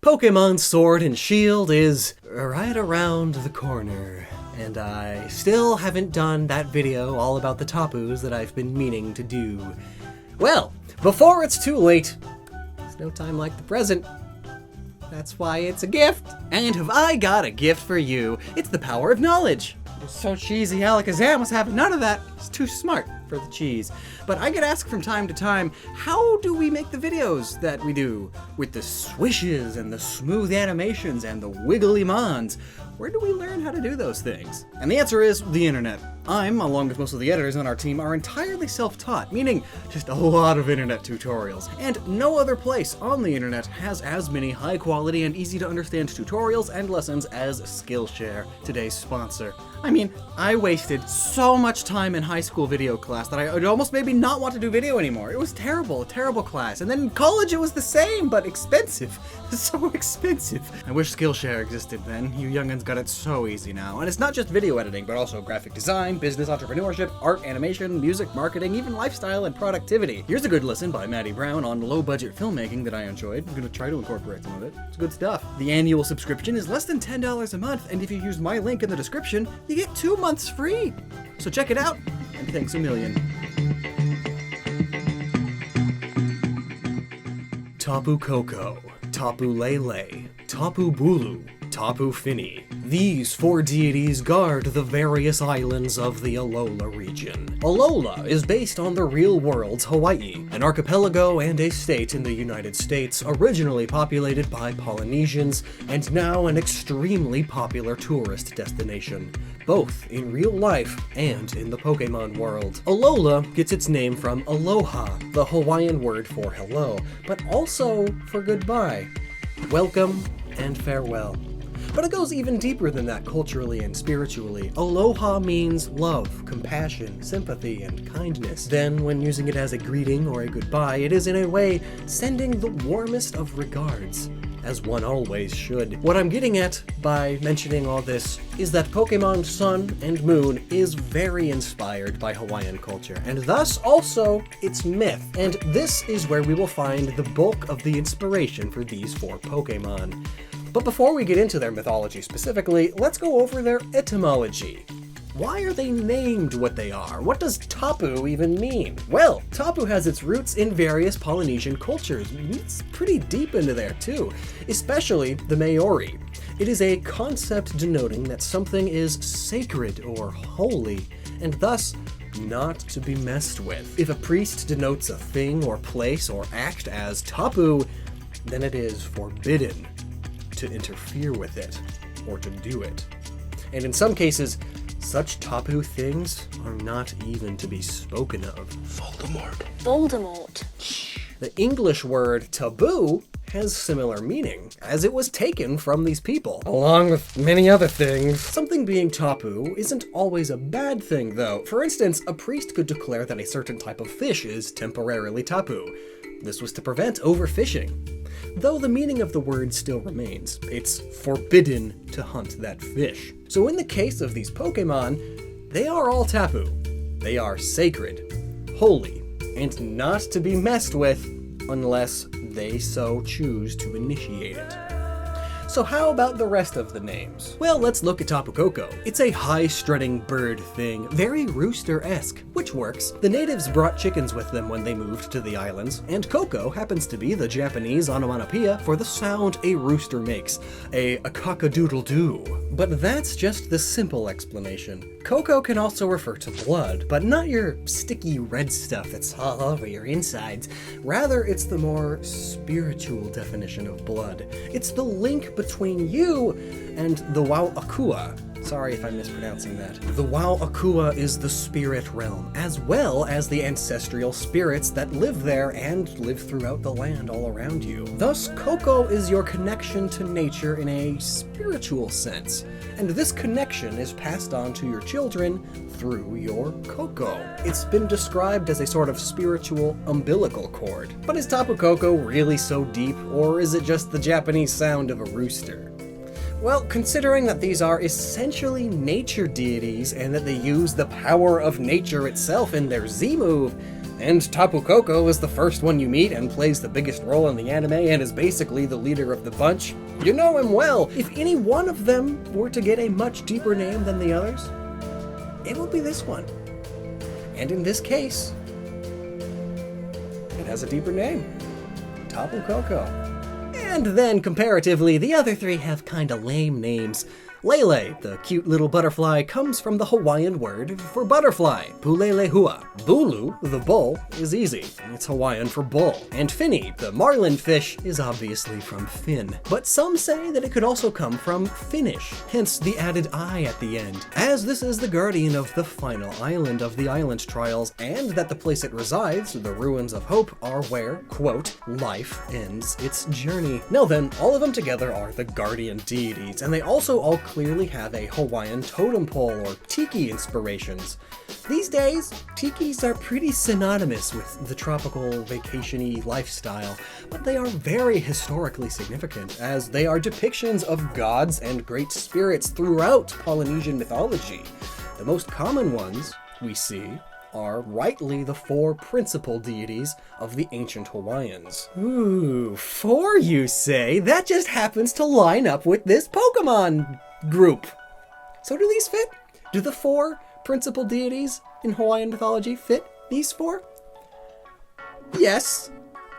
Pokemon Sword and Shield is right around the corner, and I still haven't done that video all about the Tapus that I've been meaning to do. Well, before it's too late, there's no time like the present. That's why it's a gift. And have I got a gift for you? It's the power of knowledge. You're so cheesy, Alakazam was having none of that. It's too smart for the cheese. But I get asked from time to time, how do we make the videos that we do? With the swishes and the smooth animations and the wiggly mons. Where do we learn how to do those things? And the answer is the internet. I'm, along with most of the editors on our team, are entirely self-taught, meaning just a lot of internet tutorials. And no other place on the internet has as many high-quality and easy-to-understand tutorials and lessons as Skillshare, today's sponsor. I mean, I wasted so much time in high school video class that it almost made me not want to do video anymore. It was terrible, a terrible class. And then in college it was the same, but expensive. So expensive. I wish Skillshare existed then. You youngins got it so easy now. And it's not just video editing, but also graphic design, business entrepreneurship, art, animation, music, marketing, even lifestyle and productivity. Here's a good listen by Maddie Brown on low-budget filmmaking that I enjoyed. I'm gonna try to incorporate some of it. It's good stuff. The annual subscription is less than $10 a month, and if you use my link in the description, you get 2 months free. So check it out, and thanks a million. Tapu Koko, Tapu Lele, Tapu Bulu, Tapu Fini. These 4 deities guard the various islands of the Alola region. Alola is based on the real world's Hawaii, an archipelago and a state in the United States originally populated by Polynesians and now an extremely popular tourist destination, both in real life and in the Pokemon world. Alola gets its name from aloha, the Hawaiian word for hello, but also for goodbye, welcome, and farewell. But it goes even deeper than that culturally and spiritually. Aloha means love, compassion, sympathy, and kindness. Then, when using it as a greeting or a goodbye, it is in a way sending the warmest of regards, as one always should. What I'm getting at by mentioning all this is that Pokemon Sun and Moon is very inspired by Hawaiian culture, and thus also its myth. And this is where we will find the bulk of the inspiration for these 4 Pokemon. But before we get into their mythology specifically, let's go over their etymology. Why are they named what they are? What does Tapu even mean? Well, Tapu has its roots in various Polynesian cultures. It's pretty deep into there too, especially the Maori. It is a concept denoting that something is sacred or holy, and thus not to be messed with. If a priest denotes a thing or place or act as Tapu, then it is forbidden to interfere with it or to do it. And in some cases, such Tapu things are not even to be spoken of. Voldemort. The English word taboo has similar meaning, as it was taken from these people, along with many other things. Something being tapu isn't always a bad thing, though. For instance, a priest could declare that a certain type of fish is temporarily tapu. This was to prevent overfishing. Though the meaning of the word still remains. It's forbidden to hunt that fish. So in the case of these Pokemon, they are all tapu. They are sacred, holy, and not to be messed with unless they so choose to initiate it. So how about the rest of the names? Well, let's look at Tapu Koko. It's a high-strutting bird thing, very rooster-esque, which works. The natives brought chickens with them when they moved to the islands, and Koko happens to be the Japanese onomatopoeia for the sound a rooster makes, a cock-a-doodle-doo. But that's just the simple explanation. Koko can also refer to blood, but not your sticky red stuff that's all over your insides. Rather, it's the more spiritual definition of blood. It's the link between you and the Wauakua. Sorry if I'm mispronouncing that. The Wauakua is the spirit realm, as well as the ancestral spirits that live there and live throughout the land all around you. Thus, Koko is your connection to nature in a spiritual sense, and this connection is passed on to your children through your Koko. It's been described as a sort of spiritual umbilical cord. But is Tapu Koko really so deep, or is it just the Japanese sound of a rooster? Well, considering that these are essentially nature deities and that they use the power of nature itself in their Z move, And Tapu Koko is the first one you meet and plays the biggest role in the anime and is basically the leader of the bunch. You know him well. If any one of them were to get a much deeper name than the others, it would be this one. And in this case, it has a deeper name. Tapu Koko. And then, comparatively, the other three have kinda lame names. Lele, the cute little butterfly, comes from the Hawaiian word for butterfly, pulele hua. Bulu, the bull, is easy. It's Hawaiian for bull. And Fini, the marlin fish, is obviously from Finn. But some say that it could also come from Finnish, hence the added I at the end, as this is the guardian of the final island of the island trials, and that the place it resides, the ruins of hope, are where, quote, life ends its journey. Now then, all of them together are the Guardian Deities, and they also all clearly have a Hawaiian totem pole or tiki inspirations. These days, tikis are pretty synonymous with the tropical vacation-y lifestyle, but they are very historically significant, as they are depictions of gods and great spirits throughout Polynesian mythology. The most common ones we see are rightly the four principal deities of the ancient Hawaiians. Ooh, four you say? That just happens to line up with this Pokemon group. So do these fit? Do the four principal deities in Hawaiian mythology fit these four? Yes.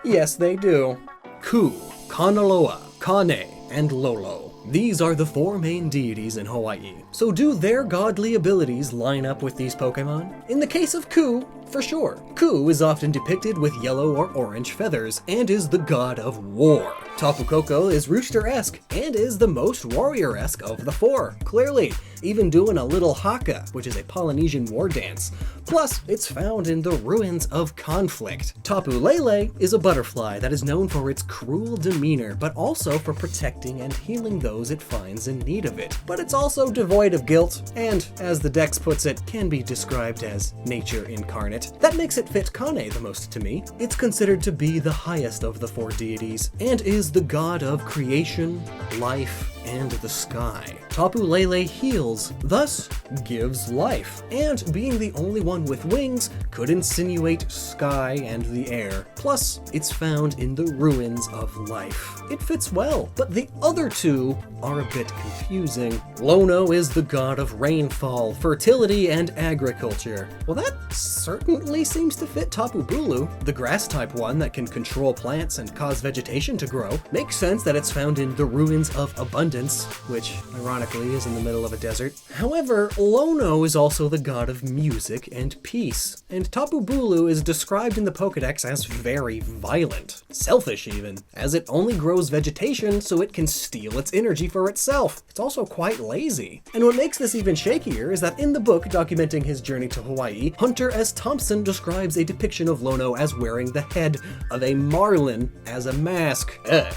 Yes, they do. Ku, Kanaloa, Kane, and Lolo. These are the four main deities in Hawaii. So do their godly abilities line up with these Pokemon? In the case of Ku, for sure. Ku is often depicted with yellow or orange feathers and is the god of war. Tapu Koko is rooster-esque and is the most warrior-esque of the four, clearly, even doing a little haka, which is a Polynesian war dance. Plus, it's found in the ruins of conflict. Tapu Lele is a butterfly that is known for its cruel demeanor, but also for protecting and healing those it finds in need of it. But it's also devoid of guilt, and, as the Dex puts it, can be described as nature incarnate. That makes it fit Kane the most to me. It's considered to be the highest of the four deities, and is the god of creation, life, and the sky. Tapu Lele heals, thus gives life, and being the only one with wings could insinuate sky and the air. Plus, it's found in the ruins of life. It fits well, but the other two are a bit confusing. Lono is the god of rainfall, fertility, and agriculture. Well, that certainly seems to fit Tapu Bulu, the grass-type one that can control plants and cause vegetation to grow. Makes sense that it's found in the ruins of abundance, which, ironically, is in the middle of a desert. However, Lono is also the god of music and peace, and Tapu Bulu is described in the Pokedex as very violent, selfish even, as it only grows vegetation so it can steal its energy for itself. It's also quite lazy. And what makes this even shakier is that in the book documenting his journey to Hawaii, Hunter S. Thompson describes a depiction of Lono as wearing the head of a marlin as a mask. Ugh.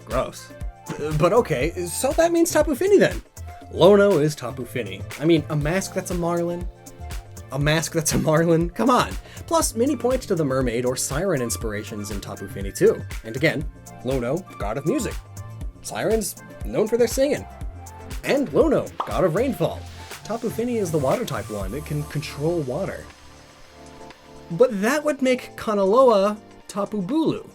Gross. But okay, so that means Tapu Fini then. Lono is Tapu Fini. I mean, a mask that's a marlin? A mask that's a marlin? Come on. Plus, many points to the mermaid or siren inspirations in Tapu Fini too. And again, Lono, god of music. Sirens, known for their singing. And Lono, god of rainfall. Tapu Fini is the water type one. It can control water. But that would make Kanaloa Tapu Bulu.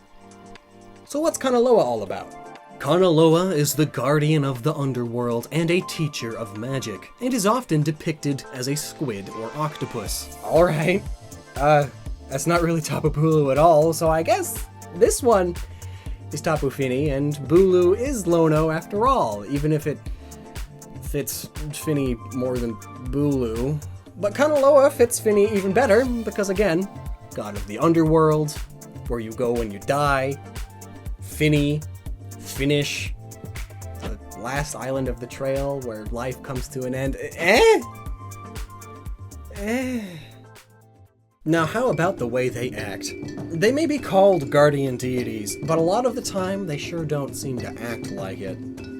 So what's Kanaloa all about? Kanaloa is the guardian of the underworld and a teacher of magic, and is often depicted as a squid or octopus. Alright, that's not really Tapu Bulu at all, so I guess this one is Tapu Fini, and Bulu is Lono after all, even if it fits Fini more than Bulu. But Kanaloa fits Fini even better, because again, god of the underworld, where you go when you die, Fini, Finish, the last island of the trail where life comes to an end. Now, how about the way they act? They may be called guardian deities, but a lot of the time they sure don't seem to act like it.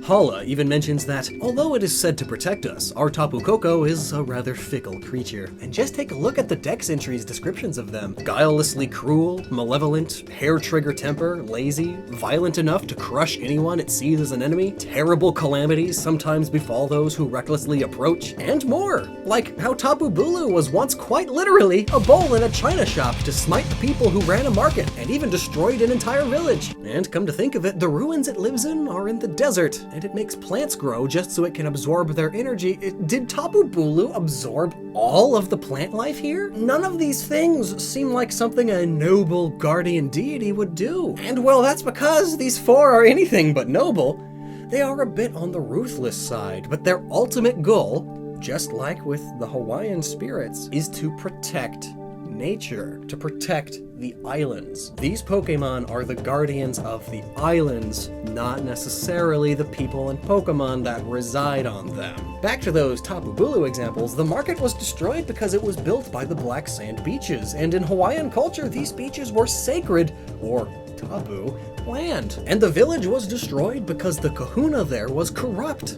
Hala even mentions that, although it is said to protect us, our Tapu Koko is a rather fickle creature. And just take a look at the Dex entries' descriptions of them. Guilelessly cruel, malevolent, hair-trigger temper, lazy, violent enough to crush anyone it sees as an enemy, terrible calamities sometimes befall those who recklessly approach, and more. Like how Tapu Bulu was once quite literally a bowl in a china shop to smite the people who ran a market, and even destroyed an entire village. And come to think of it, the ruins it lives in are in the desert, and it makes plants grow just so it can absorb their energy. Did Tapu Bulu absorb all of the plant life here? None of these things seem like something a noble guardian deity would do. And well, that's because these four are anything but noble. They are a bit on the ruthless side, but their ultimate goal, just like with the Hawaiian spirits, is to protect nature, to protect the islands. These Pokemon are the guardians of the islands, not necessarily the people and Pokemon that reside on them. Back to those Tapu Bulu examples, the market was destroyed because it was built by the black sand beaches, and in Hawaiian culture, these beaches were sacred, or tabu, land. And the village was destroyed because the kahuna there was corrupt.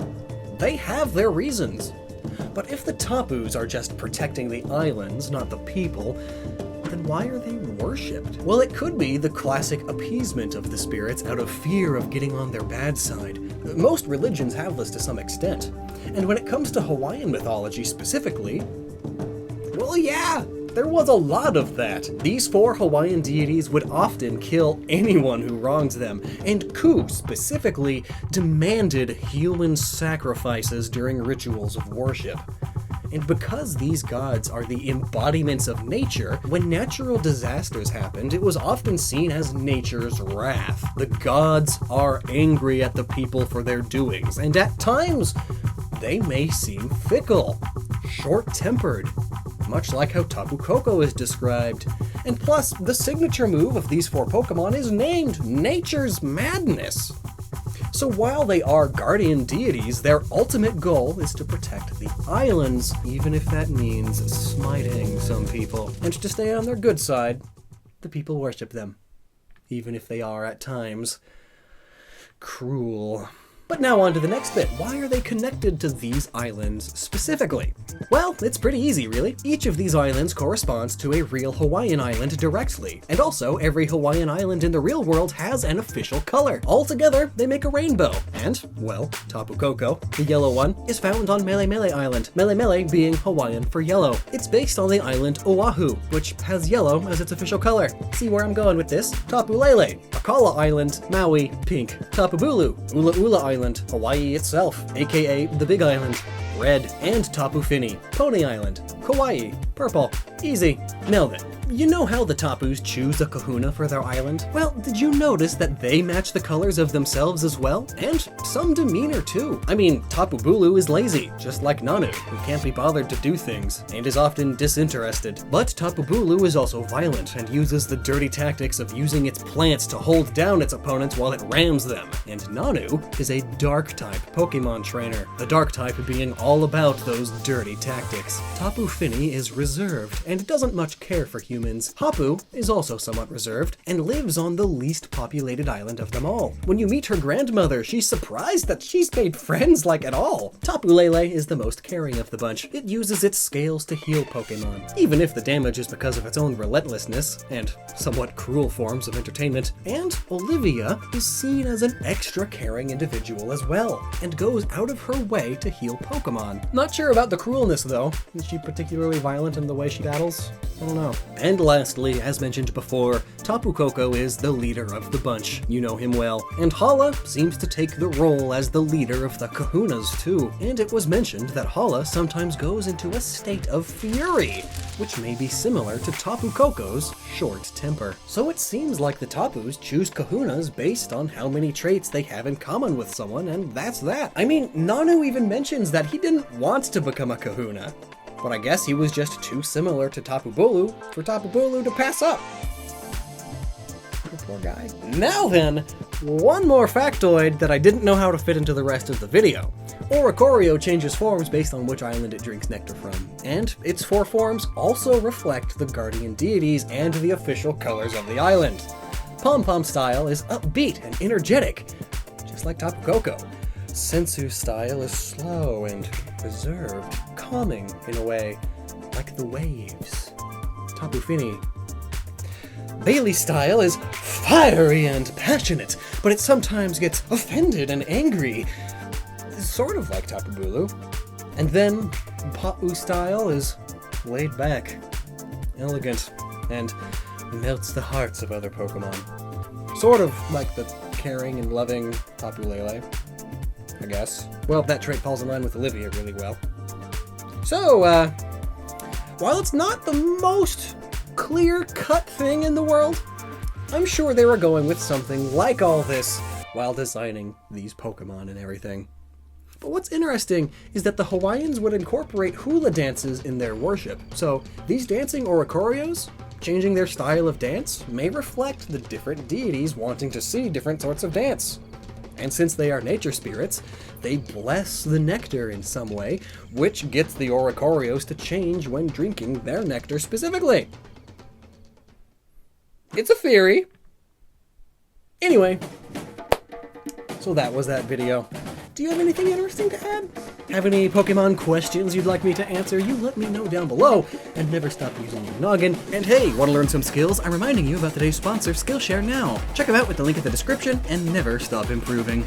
They have their reasons. But if the Tapus are just protecting the islands, not the people, then why are they worshipped? Well, it could be the classic appeasement of the spirits out of fear of getting on their bad side. Most religions have this to some extent. And when it comes to Hawaiian mythology specifically, well, yeah, there was a lot of that. These four Hawaiian deities would often kill anyone who wronged them, and Ku specifically demanded human sacrifices during rituals of worship. And because these gods are the embodiments of nature, when natural disasters happened, it was often seen as nature's wrath. The gods are angry at the people for their doings, and at times, they may seem fickle, short-tempered, much like how Tapu Koko is described. And plus, the signature move of these four Pokemon is named Nature's Madness. So while they are guardian deities, their ultimate goal is to protect the islands, even if that means smiting some people. And to stay on their good side, the people worship them, even if they are at times cruel. But now on to the next bit. Why are they connected to these islands specifically? Well, it's pretty easy, really. Each of these islands corresponds to a real Hawaiian island directly. And also, every Hawaiian island in the real world has an official color. Altogether, they make a rainbow. And, well, Tapu Koko, the yellow one, is found on Mele Mele Island. Mele Mele being Hawaiian for yellow. It's based on the island Oahu, which has yellow as its official color. See where I'm going with this? Tapu Lele, Akala Island, Maui, pink. Tapu Bulu, Ula Ula Island, Hawaii itself, aka the Big Island, red. And Tapu Fini, Pony Island, Kauai, purple. Easy. Nailed it. You know how the Tapus choose a kahuna for their island? Well, did you notice that they match the colors of themselves as well? And some demeanor too. I mean, Tapu Bulu is lazy, just like Nanu, who can't be bothered to do things, and is often disinterested. But Tapu Bulu is also violent, and uses the dirty tactics of using its plants to hold down its opponents while it rams them. And Nanu is a Dark-type Pokemon trainer, the Dark-type being all about those dirty tactics. Tapu Fini is reserved, and doesn't much care for humans. Hapu is also somewhat reserved, and lives on the least populated island of them all. When you meet her grandmother, she's surprised that she's made friends like at all. Tapu Lele is the most caring of the bunch. It uses its scales to heal Pokemon, even if the damage is because of its own relentlessness, and somewhat cruel forms of entertainment. And Olivia is seen as an extra caring individual as well, and goes out of her way to heal Pokemon. Not sure about the cruelness though. Is she particularly violent in the way she battles? I don't know. And lastly, as mentioned before, Tapu Koko is the leader of the bunch. You know him well. And Hala seems to take the role as the leader of the kahunas too. And it was mentioned that Hala sometimes goes into a state of fury, which may be similar to Tapu Koko's short temper. So it seems like the Tapus choose kahunas based on how many traits they have in common with someone, and that's that. I mean, Nanu even mentions that he didn't want to become a kahuna, but I guess he was just too similar to Tapu Bulu for Tapu Bulu to pass up. Poor guy. Now then, one more factoid that I didn't know how to fit into the rest of the video. Oricorio changes forms based on which island it drinks nectar from, and its four forms also reflect the guardian deities and the official colors of the island. Pom Pom style is upbeat and energetic, just like Tapu Koko. Sensu style is slow and reserved, calming in a way, like the waves. Tapu Fini. Bailey's style is fiery and passionate, but it sometimes gets offended and angry, sort of like Tapu Bulu. And then Pa'u style is laid back, elegant, and melts the hearts of other Pokemon. Sort of like the caring and loving Tapu Lele, I guess. Well, that trait falls in line with Olivia really well. So, while it's not the most clear-cut thing in the world, I'm sure they were going with something like all this while designing these Pokemon and everything. But what's interesting is that the Hawaiians would incorporate hula dances in their worship, so these dancing oricorios, changing their style of dance, may reflect the different deities wanting to see different sorts of dance. And since they are nature spirits, they bless the nectar in some way, which gets the oricorios to change when drinking their nectar specifically. It's a theory. Anyway, so that was that video. Do you have anything interesting to add? Have any Pokemon questions you'd like me to answer? You let me know down below, and never stop using your noggin. And hey, want to learn some skills? I'm reminding you about today's sponsor, Skillshare Now. Check them out with the link in the description, and never stop improving.